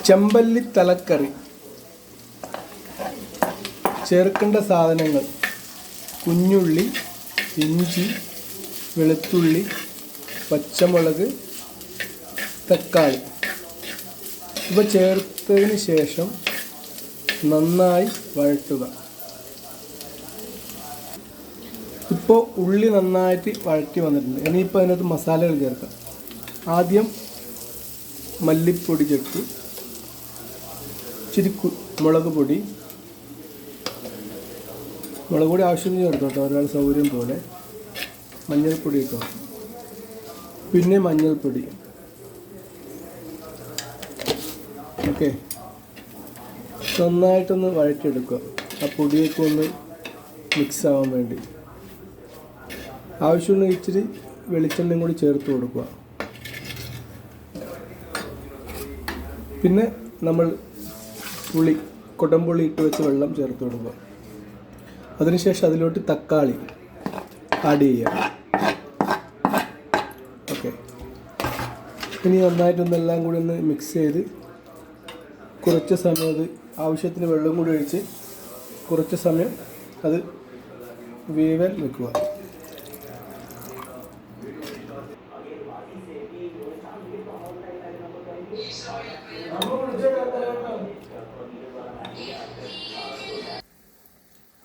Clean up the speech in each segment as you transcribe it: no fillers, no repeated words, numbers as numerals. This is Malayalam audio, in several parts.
ചെമ്പല്ലി തലക്കറി. ചേർക്കേണ്ട സാധനങ്ങൾ: കുഞ്ഞുള്ളി, ഇഞ്ചി, വെളുത്തുള്ളി, പച്ചമുളക്, തക്കാളി. ഇവ ചേർത്തതിന് ശേഷം നന്നായി വഴറ്റുക. ഇപ്പോൾ ഉള്ളി നന്നായിട്ട് വഴറ്റി വന്നിട്ടുണ്ട്. ഇനിയിപ്പോൾ അതിനകത്ത് മസാലകൾ ചേർക്കാം. ആദ്യം മല്ലിപ്പൊടി ചേർത്ത്, ഇച്ചിരി മുളക് പൊടി ആവശ്യത്തിന് ചേർക്കാം കേട്ടോ, ഒരാൾ സൗകര്യം പോലെ. മഞ്ഞൾപ്പൊടി ഇട്ടോ, പിന്നെ മഞ്ഞൾപ്പൊടി. ഓക്കെ, നന്നായിട്ടൊന്ന് വഴറ്റിയെടുക്കുക. ആ പൊടിയൊക്കെ ഒന്ന് മിക്സ് ആവാൻ വേണ്ടി. ആവശ്യമുള്ള ഇച്ചിരി വെളിച്ചെണ്ണയും കൂടി ചേർത്ത് കൊടുക്കുക. പിന്നെ നമ്മൾ കൊടംപുളി ഇട്ട് വെച്ച് വെള്ളം ചേർത്ത് കൊടുക്കുക. അതിനുശേഷം അതിലോട്ട് തക്കാളി ആഡ് ചെയ്യുക. ഓക്കെ, ഇനി നന്നായിട്ടൊന്നെല്ലാം കൂടി ഒന്ന് മിക്സ് ചെയ്ത് കുറച്ച് സമയം അത് ആവശ്യത്തിന് വെള്ളം കൂടി ഒഴിച്ച് കുറച്ച് സമയം അത് വേവാൻ വെക്കുക.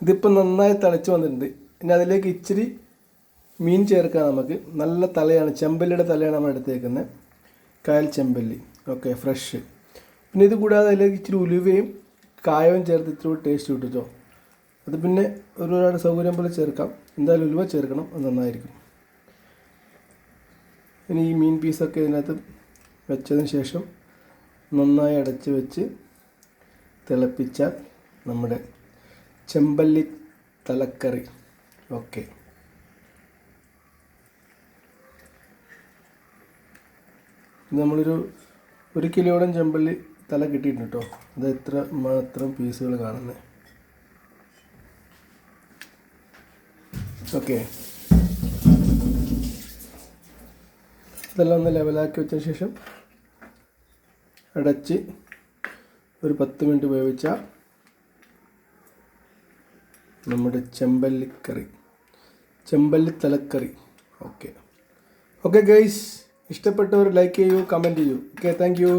ഇതിപ്പോൾ നന്നായി തിളച്ച് വന്നിട്ടുണ്ട്. ഇനി അതിലേക്ക് ഇച്ചിരി മീൻ ചേർക്കാം. നമുക്ക് നല്ല തലയാണ്, ചെമ്പല്ലിയുടെ തലയാണ് നമ്മൾ എടുത്തേക്കുന്നത്, കായൽ ചെമ്പല്ലി. Okay, fresh. പിന്നെ ഇത് കൂടാതെ അതിലേക്ക് ഇച്ചിരി ഉലുവയും കായവും ചേർത്ത് ഇച്ചിരി ടേസ്റ്റ് കിട്ടുമോ. അത് പിന്നെ ഒരുപാട് സൗകര്യം പോലെ ചേർക്കാം. എന്തായാലും ഉലുവ ചേർക്കണം, അത് നന്നായിരിക്കും. ഇനി ഈ മീൻ പീസൊക്കെ ഇതിനകത്ത് വെച്ചതിന് ശേഷം നന്നായി അടച്ച് വെച്ച് തിളപ്പിച്ചാൽ നമ്മുടെ ചെമ്പല്ലി തലക്കറി. ഓക്കെ, നമ്മളൊരു 1 കിലോയോളം ചെമ്പല്ലി തല കിട്ടിയിട്ടുണ്ട് കേട്ടോ. അത് എത്ര മാത്രം പീസുകൾ കാണുന്നത്. ഓക്കെ, ഇതെല്ലാം ഒന്ന് ലെവലാക്കി വെച്ചതിന് ശേഷം അടച്ച് ഒരു 10 മിനിറ്റ് വേവിച്ചാൽ നമ്മുടെ ചെമ്പല്ലി തലക്കറി. ഓക്കെ ഗൈസ്, ഇഷ്ടപ്പെട്ടവർ ലൈക്ക് ചെയ്യൂ, കമൻറ്റ് ചെയ്യൂ. Okay, thank you.